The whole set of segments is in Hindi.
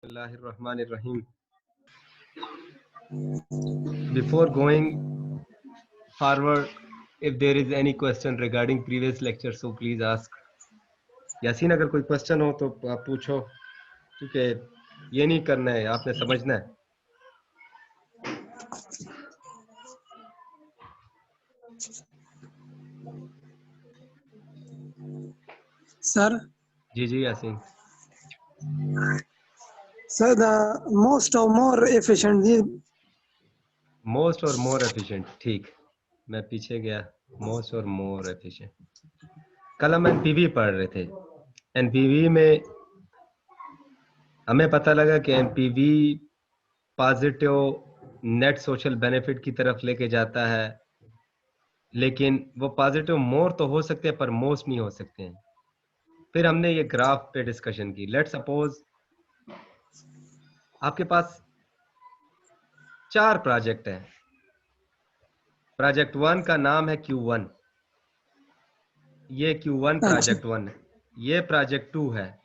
Bismillahirrahmanirrahim. Before going forward, if there is any question regarding previous lecture, so please ask. Yasin अगर कोई क्वेश्चन हो तो आप पूछो, क्योंकि ये नहीं करना है, आपने समझना है. Sir, ji Yasin. sir, the most or more efficient. Most और मोर एफिशिएंट. ठीक, मैं पीछे गया. मोस्ट और मोर एफिशिएंट. कल हम एनपीवी पढ़ रहे थे. एनपीवी में हमें पता लगा कि NPV positive net social benefit की तरफ लेके जाता है, लेकिन वो पॉजिटिव मोर तो हो सकते हैं पर मोस्ट नहीं हो सकते हैं. फिर हमने ये ग्राफ पे डिस्कशन की. लेट्स सपोज आपके पास 4 प्रोजेक्ट हैं. प्रोजेक्ट 1 का नाम है Q1. ये Q1 प्रोजेक्ट 1 है. ये प्रोजेक्ट 2 है.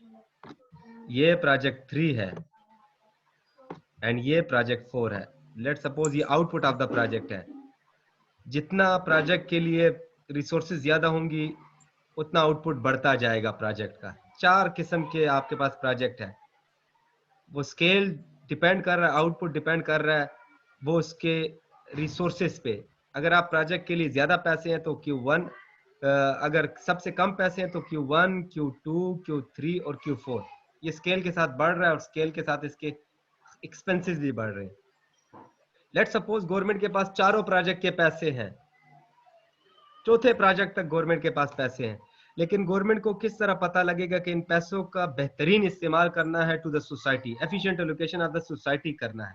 ये प्रोजेक्ट 3 है एंड ये प्रोजेक्ट 4 है. लेट्स सपोज ये आउटपुट ऑफ द प्रोजेक्ट है. जितना प्रोजेक्ट के लिए रिसोर्सेज ज्यादा होंगी उतना आउटपुट बढ़ता जाएगा प्रोजेक्ट का. 4 किस्म के आपके पास प्रोजेक्ट है. वो स्केल डिपेंड कर रहा है, आउटपुट डिपेंड कर रहा है वो उसके रिसोर्सेज पे. अगर आप प्रोजेक्ट के लिए ज्यादा पैसे हैं तो Q1, अगर सबसे कम पैसे हैं तो Q1, Q2, Q3 और Q4. ये स्केल के साथ बढ़ रहा है और स्केल के साथ इसके एक्सपेंसेस भी बढ़ रहे हैं. लेट्स सपोज गवर्नमेंट के पास चारों प्रोजेक्ट के पैसे हैं, चौथे प्रोजेक्ट तक गवर्नमेंट के पास पैसे हैं, लेकिन गवर्नमेंट को किस तरह पता लगेगा कि इन पैसों का बेहतरीन इस्तेमाल करना है to the society, efficient allocation of the society करना है.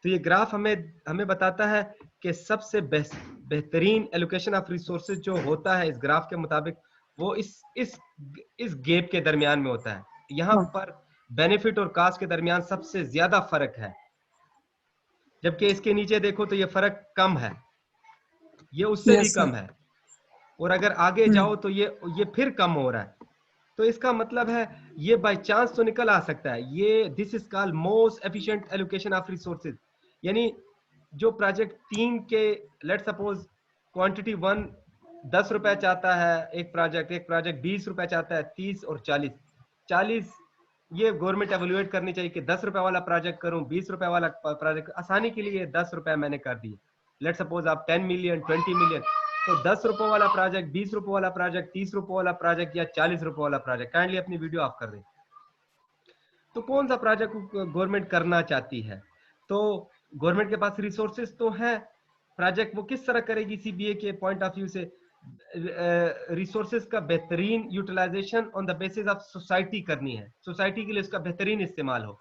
तो ये ग्राफ हमें बताता है कि सबसे बेहतरीन एलोकेशन ऑफ रिसोर्सेज जो होता है इस ग्राफ के मुताबिक वो इस गैप के दरमियान में होता है. यहाँ पर बेनिफिट और कॉस्ट के दरमियान सबसे ज्यादा फर्क है, जबकि इसके नीचे देखो तो ये फर्क कम है, ये उससे भी कम है, और अगर आगे जाओ तो ये फिर कम हो रहा है. तो इसका मतलब है ये बाय चांस तो निकल आ सकता है. ये this is called most efficient allocation of resources. यानी जो प्रोजेक्ट 3 के लेट सपोज क्वांटिटी 1 10 रुपए चाहता है, एक प्रोजेक्ट 20 रुपए चाहता है, 30 और 40. ये गवर्नमेंट एवेल्युएट करनी चाहिए कि 10 रुपए वाला प्रोजेक्ट करूं, 20 रुपए वाला प्रोजेक्ट. आसानी के लिए 10 रुपए मैंने कर दिए. लेट सपोज आप 10 मिलियन 20 मिलियन, तो 10 रुपए वाला प्रोजेक्ट, 20 रुपए वाला प्रोजेक्ट, 30 रुपए वाला प्रोजेक्ट या 40 रुपए वाला प्रोजेक्ट. काइंडली अपनी वीडियो ऑफ कर दें. तो कौन सा प्रोजेक्ट गवर्नमेंट करना चाहती है? तो गवर्नमेंट के पास रिसोर्सेज तो है, प्रोजेक्ट वो किस तरह करेगी सीबीए के पॉइंट ऑफ व्यू से? रिसोर्सेज का बेहतरीन utilisation on the basis of society करनी है, सोसाइटी के लिए उसका बेहतरीन इस्तेमाल हो.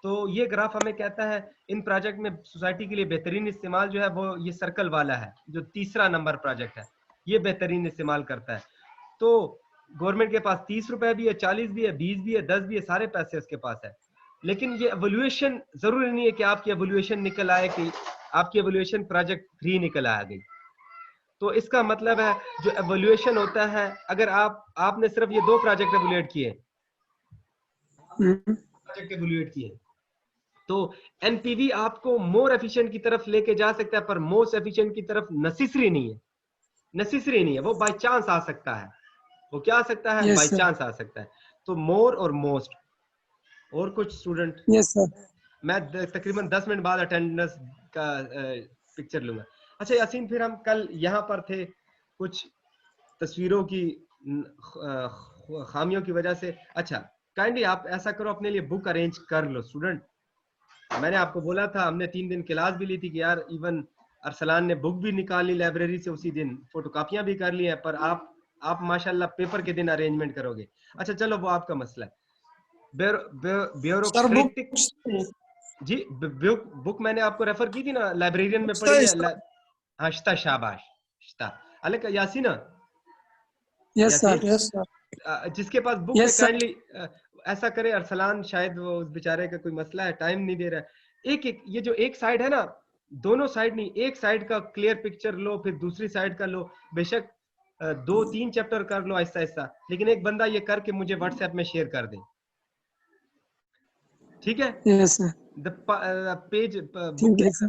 तो ये ग्राफ हमें कहता है इन प्रोजेक्ट में सोसाइटी के लिए बेहतरीन इस्तेमाल जो है वो ये सर्कल वाला है, जो तीसरा नंबर प्रोजेक्ट है, ये बेहतरीन इस्तेमाल करता है. तो गवर्नमेंट के पास 30 रुपए भी है, 40 भी है, 20 भी है, 10 भी है, सारे पैसे उसके पास है. लेकिन ये एवोल्यूशन जरूरी नहीं है कि आपकी एवोल्यूशन निकल आए कि आपकी एवोल्यूशन प्रोजेक्ट 3 निकल आ गई. तो इसका मतलब है जो एवोल्यूशन होता है, अगर आपने सिर्फ ये 2 प्रोजेक्ट एवोल्यूएट किए, तो एनपीवी आपको मोर एफिशिएंट की तरफ लेके जा सकता है, पर मोस्ट एफिशिएंट की तरफ नेसेसरी नहीं है. वो बाय चांस आ सकता है. वो क्या आ सकता है? बाय चांस आ सकता है. तो मोर और मोस्ट. और कुछ स्टूडेंट? Yes sir. मैं तकरीबन 10 मिनट बाद अटेंडेंस का पिक्चर लूंगा. अच्छा यासीन, फिर हम कल यहाँ पर थे, कुछ तस्वीरों की खामियों की वजह से. अच्छा, काइंडली आप ऐसा करो, अपने लिए बुक अरेंज कर लो स्टूडेंट. मैंने आपको बोला था, हमने 3 दिन क्लास भी ली थी कि यार इवन अरसलान ने बुक भी निकाल ली लाइब्रेरी से उसी दिन, फोटोकॉपियां भी कर ली हैं, पर आप माशाल्लाह पेपर के दिन अरेंजमेंट करोगे. अच्छा चलो, वो आपका मसला है. ब्यूरोक्रेटिक जी, बुक मैंने आपको रेफर की थी ना, लाइब्रेरियन में पढ़ी है. हाँ शाबाश अलग यासीना. Yes sir. जिसके पास बुक है काइंडली ऐसा करे. अरसलान शायद वो उस बेचारे का कोई मसला है, टाइम नहीं दे रहा है. एक ये जो एक साइड है ना, दोनों साइड नहीं, एक साइड का क्लियर पिक्चर लो, फिर दूसरी साइड का लो. बेशक 2-3 चैप्टर कर लो आहिस्ता आहिस्ता, लेकिन एक बंदा ये करके मुझे व्हाट्सएप में शेयर कर दे. ठीक है। Yes, sir. पेज ठीक है sir.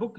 Book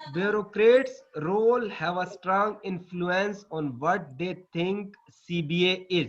bureaucrats role have a strong influence on what they think CBA is.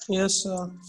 Yes, sir.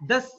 10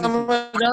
19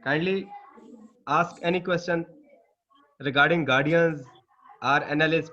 kindly ask any question regarding guardians or analyst.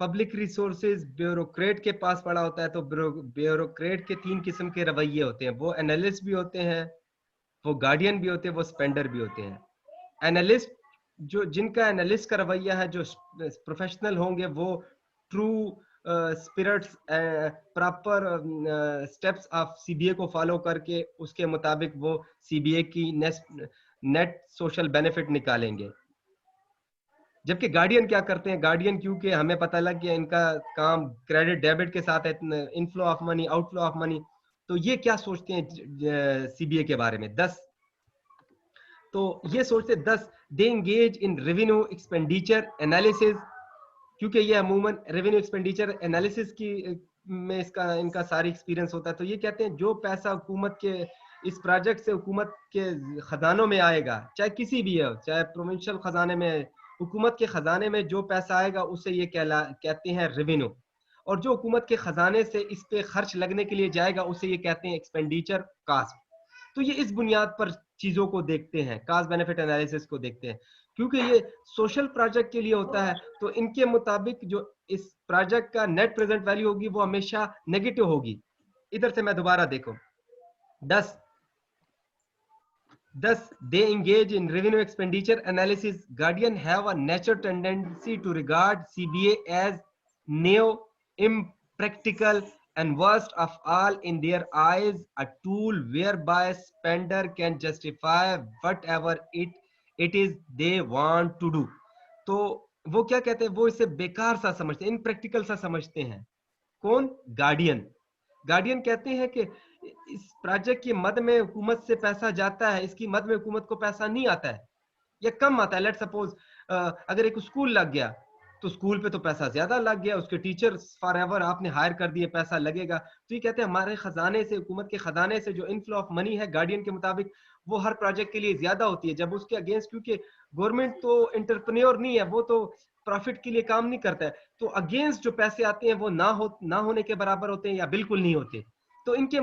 Public resources bureaucrat के पास पड़ा होता है, तो ब्यूरोक्रेट के 3 किस्म के रवैये होते हैं। वो एनालिस्ट भी होते हैं, वो गार्डियन भी होते हैं, वो स्पेंडर भी होते हैं। एनालिस्ट, जो जिनका एनालिस्ट का रवैया है, जो प्रोफेशनल होंगे, वो true spirits, proper steps of CBA को फॉलो करके उसके मुताबिक वो सीबीए की नेट सोशल बेनिफिट निकालेंगे। जबकि गार्डियन क्या करते हैं, गार्डियन क्योंकि हमें पता लग गया इनका काम क्रेडिट डेबिट के साथ है, inflow of money, outflow of money, तो ये क्या सोचते हैं सीबीए के बारे में? 10, तो ये सोचते 10, they engage in revenue expenditure analysis, क्योंकि ये अमूमन रेवेन्यू एक्सपेंडिचर एनालिसिस की में इसका इनका सारी एक्सपीरियंस होता है। तो ये कहते हैं जो पैसा हुकूमत के इस प्रोजेक्ट से हुकूमत के खजानों में आएगा, चाहे किसी भी हो, चाहे प्रोविंशियल खजाने में, हुकूमत के खजाने में जो पैसा आएगा उसे ये कहते हैं रेवेन्यू, और जो हुकूमत के खजाने से इस पे खर्च लगने के लिए जाएगा उसे ये कहते हैं एक्सपेंडिचर कास्ट। तो ये इस बुनियाद पर चीजों को देखते हैं, कास्ट बेनिफिट एनालिसिस को देखते हैं, क्योंकि ये सोशल प्रोजेक्ट के लिए होता है। तो इनके मुताबिक जो इस प्रोजेक्ट का नेट प्रेजेंट वैल्यू होगी वो हमेशा नेगेटिव होगी। इधर से मैं दोबारा देखो, 10 they engage in revenue expenditure analysis. Guardian have a natural tendency to regard CBA as neo, impractical, and worst of all in their eyes, a tool whereby spender can justify whatever it is they want to do. तो वो क्या कहते हैं, वो इसे बेकार सा समझते हैं, इनप्रैक्टिकल सा समझते हैं। कौन? गार्डियन। गार्डियन कहते हैं कि इस प्रोजेक्ट की मद में हुकूमत से पैसा जाता है, इसकी मद में हुकूमत को पैसा नहीं आता है या कम आता है। लेट सपोज अगर एक स्कूल लग गया तो स्कूल पे तो पैसा ज्यादा लग गया, उसके टीचर्स फॉर एवर आपने हायर कर दिए, पैसा लगेगा। तो ये कहते हैं हमारे खजाने से, हुकूमत के खजाने से जो इनफ्लो ऑफ मनी है गार्डियन के मुताबिक वो हर प्रोजेक्ट के लिए ज्यादा होती है, जब उसके अगेंस्ट, क्योंकि गवर्नमेंट तो इंटरप्रेन्योर नहीं है, वो तो प्रॉफिट के लिए काम नहीं करता है, तो अगेंस्ट जो पैसे आते हैं वो ना होने के बराबर होते हैं या बिल्कुल नहीं होते। तो इनके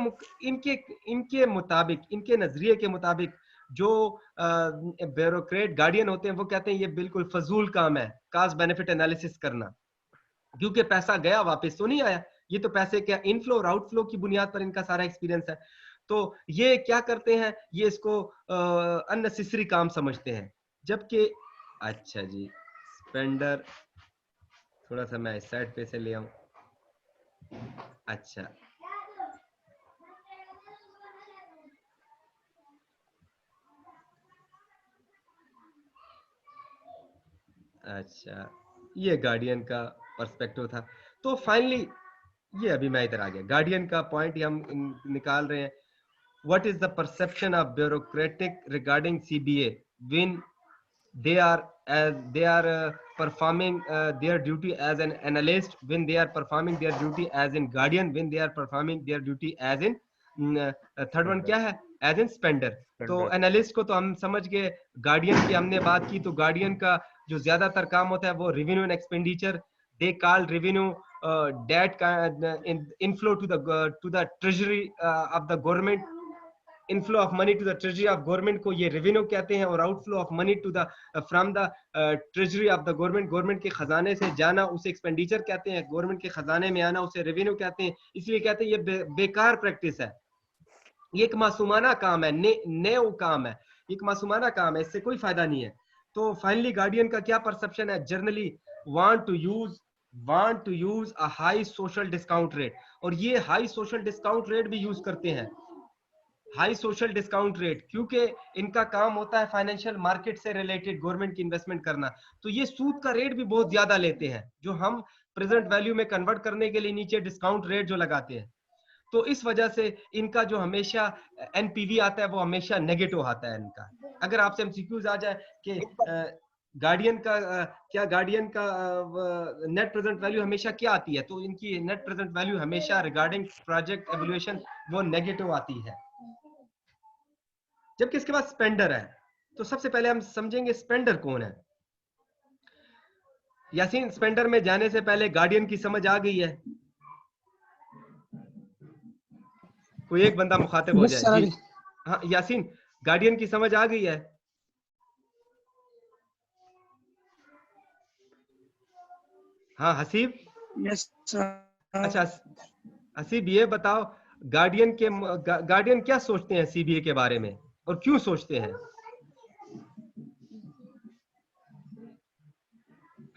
इनके मुताबिक, इनके नजरिए के मुताबिक जो ब्यूरोक्रेट गार्डियन होते हैं वो कहते हैं ये बिल्कुल फजूल काम है कास्ट बेनिफिट एनालिसिस करना, क्योंकि पैसा गया वापस तो नहीं आया। ये तो पैसे क्या इनफ्लो और आउटफ्लो की बुनियाद पर इनका सारा एक्सपीरियंस है। तो ये क्या करते हैं, ये इसको अननेसेसरी काम समझते हैं। जबकि अच्छा जी, स्पेंडर थोड़ा सा मैं इस साइड पे से ले आऊं। अच्छा, अच्छा, ये गार्डियन का पर्सपेक्टिव था। तो फाइनली ये अभी मैं इधर आ गया, गार्डियन का पॉइंट हम निकाल रहे हैं। What is the perception of bureaucratic regarding CBA when they are performing their duty as an analyst, when they are performing their duty as in guardian, when they are performing their duty as in third one क्या है, एज इन स्पेंडर। तो एनालिस्ट को तो हम समझ गए, गार्डियन की हमने बात की, तो गार्डियन का जो ज्यादातर काम होता है वो revenue and expenditure, they call revenue that inflow to the treasury of the government, inflow of money to the treasury of government को ये रेवेन्यू कहते हैं, और outflow of money to the from the treasury of the government, government के खजाने से जाना उसे एक्सपेंडिचर कहते हैं, गवर्नमेंट के खजाने में आना उसे रेवेन्यू कहते हैं। इसलिए कहते हैं ये बेकार प्रैक्टिस है, ये एक मासूमाना काम है, नेव काम है, एक मासूमाना काम है, इससे कोई फायदा नहीं है। तो फाइनली गार्डियन का क्या परसेप्शन है, generally want to use a high social discount rate, और ये हाई सोशल डिस्काउंट रेट भी यूज करते हैं, हाई सोशल डिस्काउंट रेट, क्योंकि इनका काम होता है फाइनेंशियल मार्केट से रिलेटेड गवर्नमेंट की इन्वेस्टमेंट करना। तो ये सूद का रेट भी बहुत ज्यादा लेते हैं, जो हम प्रेजेंट वैल्यू में कन्वर्ट करने के लिए नीचे डिस्काउंट रेट जो लगाते हैं। तो इस वजह से इनका जो हमेशा एनपीवी आता है वो हमेशा नेगेटिव आता है इनका। अगर आपसे एमसीक्यूज आ जाए कि गार्डियन का क्या, गार्डियन का नेट प्रेजेंट वैल्यू हमेशा क्या आती है, तो इनकी नेट प्रेजेंट वैल्यू हमेशा रिगार्डिंग प्रोजेक्ट एवल्यूएशन वो नेगेटिव आती है। जबकि इसके बाद स्पेंडर है, तो सबसे पहले हम समझेंगे स्पेंडर कौन है। यासीन, स्पेंडर में जाने से पहले गार्डियन की समझ आ गई है? कोई एक बंदा मुखातिब हो जाए जी। हाँ यासीन, गार्डियन की समझ आ गई है? हाँ हसीब, Yes, sir. अच्छा हसीब ये बताओ, गार्डियन क्या सोचते हैं सीबीए के बारे में और क्यों सोचते हैं?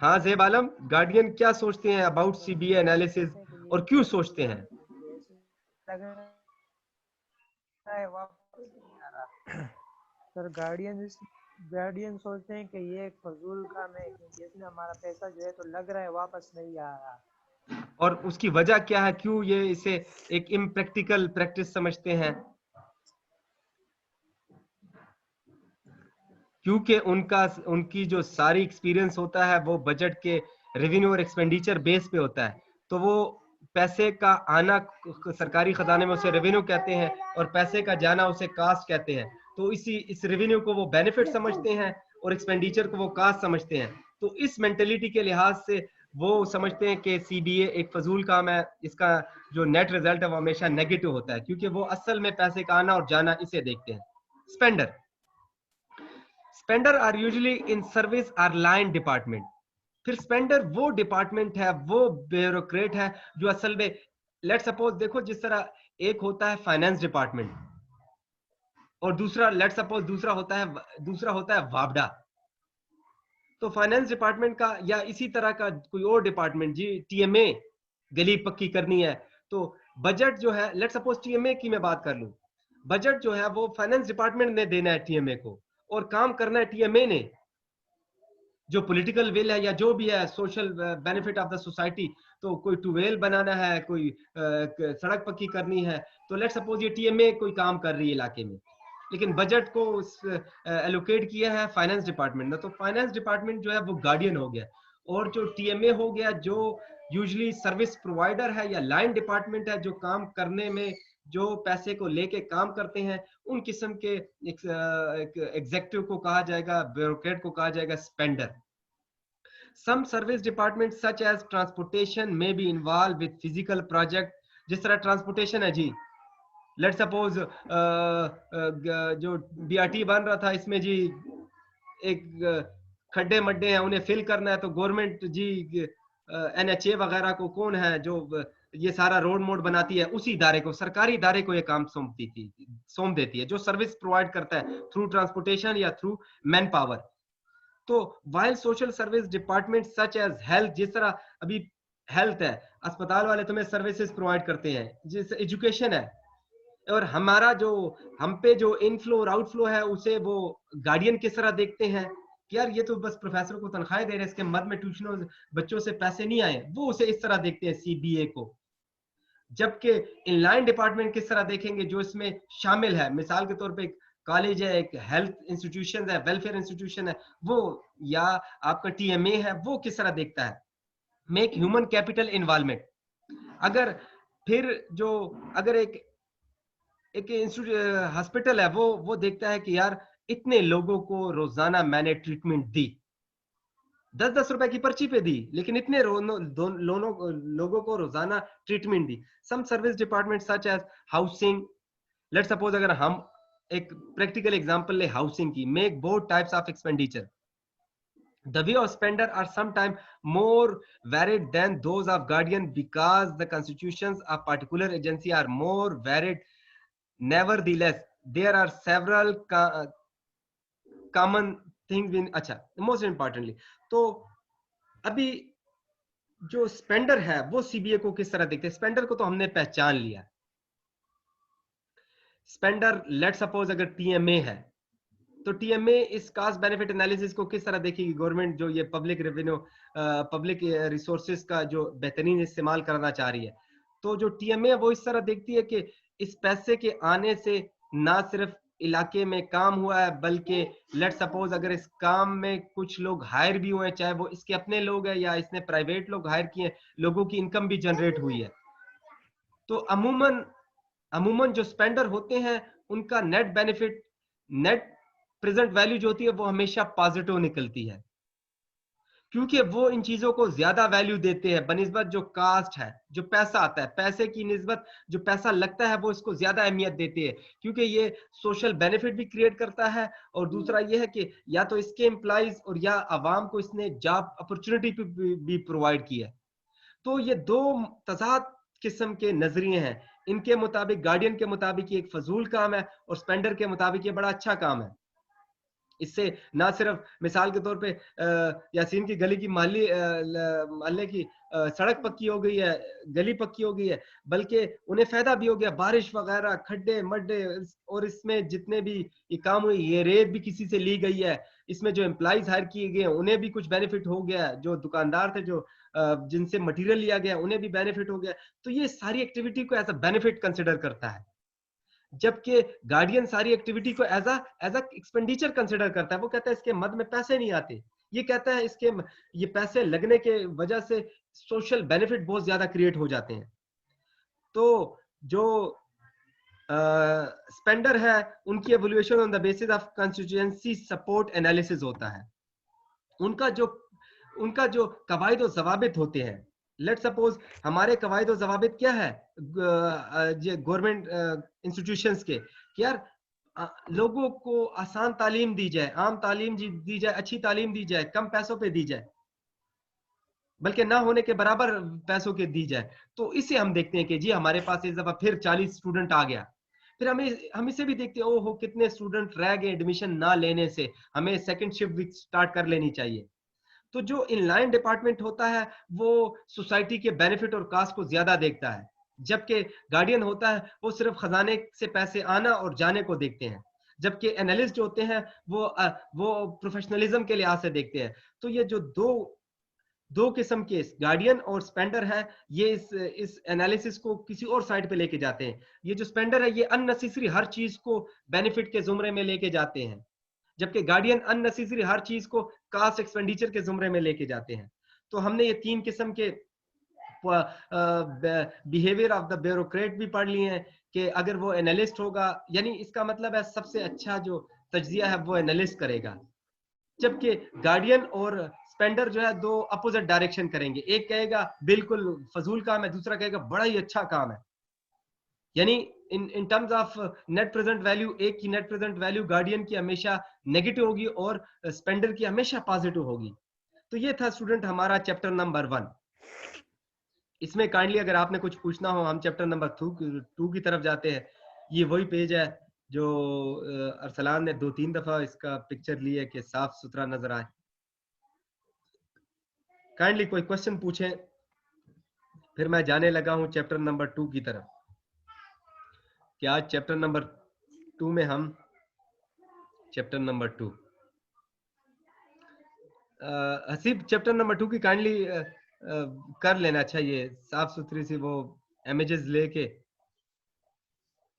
हाँ ज़ेब आलम, गार्डियन क्या सोचते हैं अबाउट सीबीए एनालिसिस और क्यों सोचते हैं? सर गार्डियन सोचते हैं कि ये एक फजूल काम है, क्योंकि इसमें हमारा पैसा जो है तो लग रहा है वापस नहीं आ रहा। और उसकी वजह क्या है, क्यों ये इसे एक इम्प्रैक्टिकल प्रैक्टिस समझते हैं? क्योंकि उनकी जो सारी एक्सपीरियंस होता है वो बजट के रेवेन्यू और एक्सपेंडिचर बेस पे होता है। तो वो पैसे का आना सरकारी खजाने में उसे रेवेन्यू कहते हैं और पैसे का जाना उसे कास्ट कहते हैं। तो इस रेवेन्यू को वो बेनिफिट समझते हैं और एक्सपेंडिचर को वो कास्ट समझते हैं। तो इस मेंटेलिटी के लिहाज से वो समझते हैं कि सीबीए एक फजूल काम है, इसका जो नेट रिजल्ट है वो हमेशा नेगेटिव होता है, क्योंकि वो असल में पैसे का आना और जाना इसे देखते हैं। Spender are usually in service or line department. फिर स्पेंडर वो डिपार्टमेंट है, वो ब्यूरोक्रेट है जो असल में, लेट सपोज देखो, जिस तरह एक होता है फाइनेंस डिपार्टमेंट और दूसरा होता है वापडा। तो फाइनेंस डिपार्टमेंट का या इसी तरह का कोई और डिपार्टमेंट, जी टीएमए गली पक्की करनी है, तो बजट जो है, लेट सपोज टीएमए की मैं बात कर लूं, बजट जो है वो फाइनेंस डिपार्टमेंट ने देना है टीएमए को, और काम करना है टीएमए ने। जो पॉलिटिकल विल है या जो भी है, social benefit of the society, तो कोई ट्यूबवेल बनाना है, कोई सड़क पक्की करनी है, तो लेट सपोज ये टीएमए कोई काम कर रही है इलाके में, लेकिन बजट को एलोकेट किया है फाइनेंस डिपार्टमेंट ने। तो फाइनेंस डिपार्टमेंट जो है वो गार्डियन हो गया, और जो टीएमए हो गया जो यूजुअली सर्विस प्रोवाइडर है या लाइन डिपार्टमेंट है, जो काम करने में जो पैसे को लेके काम करते हैं, उन किस्म के एग्जेक्टिव को कहा जाएगा, ब्यूरोक्रेट को कहा जाएगा Spender. Some service departments such as transportation may be involved with physical project। जिस तरह ट्रांसपोर्टेशन है जी, लेट सपोज जो बीआरटी बन रहा था, इसमें जी एक खड्डे मड्डे हैं, उन्हें फिल करना है, तो गवर्नमेंट जी एनएचए वगैरह को कौन है जो ये सारा रोड मोड बनाती है, उसी इदारे को, सरकारी इदारे को ये काम सौंप देती है, जो सर्विस प्रोवाइड करता है थ्रू ट्रांसपोर्टेशन या थ्रू मैन पावर। तो while social service department such as health, जिस तरह अभी हेल्थ है, अस्पताल वाले तुम्हें सर्विसेज प्रोवाइड करते हैं, जिस एजुकेशन है, और हमारा जो हम पे जो इनफ्लो और आउटफ्लो है, उसे वो गार्डियन किस तरह देखते हैं कि यार ये तो बस प्रोफेसर को तनख्वाहें दे रहे हैं, इसके मद में ट्यूशनों बच्चों से पैसे नहीं आए, वो उसे इस तरह देखते हैं सीबीए को। जबकि इनलाइन डिपार्टमेंट किस तरह देखेंगे, जो इसमें शामिल है, मिसाल के तौर पे एक कॉलेज है, एक हेल्थ इंस्टीट्यूशन है, वेलफेयर इंस्टीट्यूशन है, वो या आपका टीएमए है, वो किस तरह देखता है, मेक ह्यूमन कैपिटल इन्वॉल्वमेंट। अगर एक हॉस्पिटल है, वो देखता है कि यार इतने लोगों को रोजाना मैंने ट्रीटमेंट दी, 10-10 रुपए की पर्ची पे दी, लेकिन इतने लोगों को रोजाना ट्रीटमेंट दी। Some service department such as housing, let suppose अगर हम एक प्रैक्टिकल एग्जांपल ले हाउसिंग की, make both types of expenditure. The view of spender are sometimes more varied than those of guardian because the constitutions of particular agency are more varied. Nevertheless, there are several common things in, अच्छा, most importantly, तो अभी जो स्पेंडर है वो सीबीए को किस तरह देखते हैं? स्पेंडर को तो हमने पहचान लिया। स्पेंडर लेट सपोज अगर टीएमए है, तो टीएमए इस कास्ट बेनिफिट एनालिसिस को किस तरह देखेगी? गवर्नमेंट जो ये पब्लिक रेवेन्यू, पब्लिक रिसोर्सेज का जो बेहतरीन इस्तेमाल करना चाह रही है, तो जो टीएमए वो इस तरह देखती है कि इस पैसे के आने से ना सिर्फ इलाके में काम हुआ है, बल्कि लेट सपोज अगर इस काम में कुछ लोग हायर भी हुए हैं, चाहे वो इसके अपने लोग हैं या इसने प्राइवेट लोग हायर किए, लोगों की इनकम भी जनरेट हुई है। तो अमूमन जो स्पेंडर होते हैं उनका net benefit, net present value जो होती है वो हमेशा पॉजिटिव निकलती है, क्योंकि वो इन चीजों को ज्यादा वैल्यू देते हैं बनिस्बत जो कास्ट है, जो पैसा आता है, पैसे की निस्बत जो पैसा लगता है वो इसको ज्यादा अहमियत देते हैं, क्योंकि ये सोशल बेनिफिट भी क्रिएट करता है, और दूसरा ये है कि या तो इसके एम्प्लॉइज और या अवाम को इसने जॉब अपॉर्चुनिटी भी प्रोवाइड की है। तो ये दो तजाद किस्म के नजरिए हैं। इनके मुताबिक, गार्डियन के मुताबिक ये एक फजूल काम है, और स्पेंडर के मुताबिक ये बड़ा अच्छा काम है। इससे ना सिर्फ मिसाल के तौर पे यासीन की गली की मोहल्ले की सड़क पक्की हो गई है, गली पक्की हो गई है, बल्कि उन्हें फायदा भी हो गया, बारिश वगैरह, खड्डे मड्डे, और इसमें जितने भी ये काम हुए, ये रेत भी किसी से ली गई है, इसमें जो एम्प्लॉइज हायर किए गए उन्हें भी कुछ बेनिफिट हो गया, जो दुकानदार थे जो जिनसे मटेरियल लिया गया उन्हें भी बेनिफिट हो गया। तो ये सारी एक्टिविटी को एज अ बेनिफिट कंसिडर करता है, जबकि गार्डियन सारी एक्टिविटी को एज अ एक्सपेंडिचर कंसिडर करता है। वो कहता है इसके मद में पैसे नहीं आते, ये कहता है इसके ये पैसे लगने के वजह से सोशल बेनिफिट बहुत ज्यादा क्रिएट हो जाते हैं। तो जो स्पेंडर है उनकी evolution on the basis of constituency support analysis होता है। उनका जो कवायद और जवाबित होते हैं, लेट सपोज हमारे कवायद और जवाबित क्या है गवर्नमेंट इंस्टीट्यूशंस के, कि यार लोगों को आसान तालीम दी जाए, आम तालीम दी जाए, अच्छी तालीम दी जाए, कम पैसों पे दी जाए, बल्कि ना होने के बराबर पैसों के दी जाए। तो इसे हम देखते हैं कि जी हमारे पास इस दफा फिर 40 स्टूडेंट आ गया। फिर हम इसे भी देखते हैं, ओहो कितने स्टूडेंट रह गए एडमिशन ना लेने से, हमें सेकंड शिफ्ट स्टार्ट कर लेनी चाहिए। तो जो इनलाइन डिपार्टमेंट होता है वो सोसाइटी के बेनिफिट और कास्ट को ज्यादा देखता है, जबकि गार्डियन होता है वो सिर्फ खजाने से पैसे आना और जाने को देखते हैं, जबकि एनालिस्ट जो होते हैं वो प्रोफेशनलिज्म के लिहाज से देखते हैं। तो ये जो दो किस्म के गार्डियन और स्पेंडर है, ये इस एनालिसिस को किसी और साइड पे लेके जाते हैं। ये जो स्पेंडर है ये अननेसेसरी हर चीज को बेनिफिट के जुमरे में लेके जाते हैं, जबकि गार्डियन अननेसेसरी हर चीज को कास्ट एक्सपेंडिचर के जुमरे में लेके जाते हैं। तो हमने ये 3 किस्म के बिहेवियर ऑफ द ब्यूरोक्रेट भी पढ़ लिए हैं, कि अगर वो एनालिस्ट होगा, यानी इसका मतलब है सबसे अच्छा जो तज्जिया है वो एनालिस्ट करेगा, जबकि गार्डियन और स्पेंडर जो है दो अपोजिट डायरेक्शन करेंगे। एक कहेगा बिल्कुल फजूल काम है, दूसरा कहेगा बड़ा ही अच्छा काम है। यानी in terms of net present value, एक की नेट प्रेजेंट वैल्यू गार्डियन की हमेशा नेगेटिव होगी और स्पेंडर की हमेशा पॉजिटिव होगी। तो ये था स्टूडेंट हमारा चैप्टर नंबर 1। इसमें काइंडली अगर आपने कुछ पूछना हो, हम चैप्टर नंबर 2 की तरफ जाते हैं। ये वही पेज है जो अरसलान ने 2-3 दफा इसका पिक्चर ली है कि साफ सुथरा नजर आए। काइंडली कोई क्वेश्चन पूछें, फिर मैं जाने लगा हूं चैप्टर नंबर 2 की तरफ। कि आज चैप्टर नंबर 2 में हम chapter number 2 Haseeb chapter number 2 की काइंडली कर लेना चाहिए साफ सुथरी सी वो इमेजेस लेके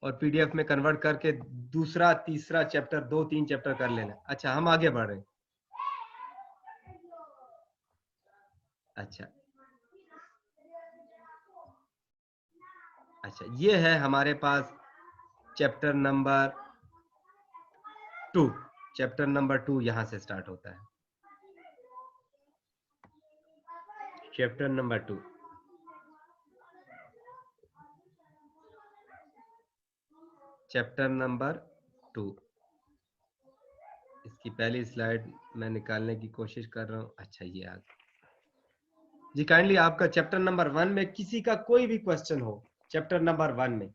और पीडीएफ में कन्वर्ट करके दूसरा तीसरा चैप्टर 2-3 चैप्टर कर लेना। अच्छा हम आगे बढ़ रहे हैं। अच्छा ये है हमारे पास चैप्टर नंबर 2। चैप्टर नंबर 2 यहां से स्टार्ट होता है। चैप्टर नंबर 2 चैप्टर नंबर 2 इसकी पहली स्लाइड मैं निकालने की कोशिश कर रहा हूं। अच्छा ये आ जी। काइंडली आपका चैप्टर नंबर 1 में किसी का कोई भी क्वेश्चन हो चैप्टर नंबर 1 में।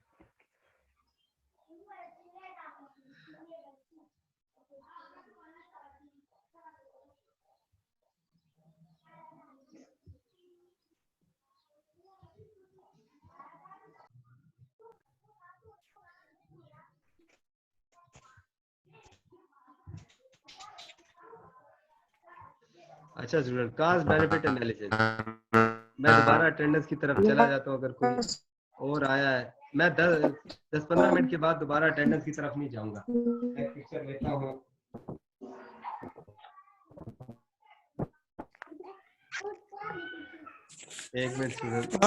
अच्छा स्टूडेंट, कास्ट बेनिफिट एनालिसिस। मैं दोबारा अटेंडेंस की तरफ चला जाता हूं, अगर कोई और आया है। मैं 10-15 मिनट के बाद दोबारा अटेंडेंस की तरफ नहीं जाऊंगा। मैं पिक्चर लेता हूं। एक मिनट स्टूडेंट।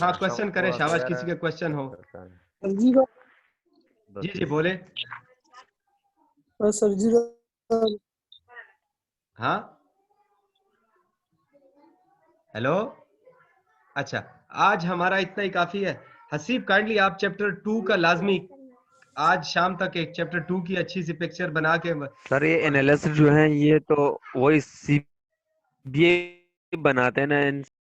हाँ क्वेश्चन करें, शाबाश, किसी के क्वेश्चन हो। जी जी बोले। सर जी हाँ हेलो, अच्छा आज हमारा इतना ही काफी है। हसीब काइंडली आप चैप्टर 2 का लाजमी आज शाम तक एक चैप्टर 2 की अच्छी सी पिक्चर बना के सर ये और एनालिसिस जो है ये तो वही सीबीए बनाते हैं ना, इन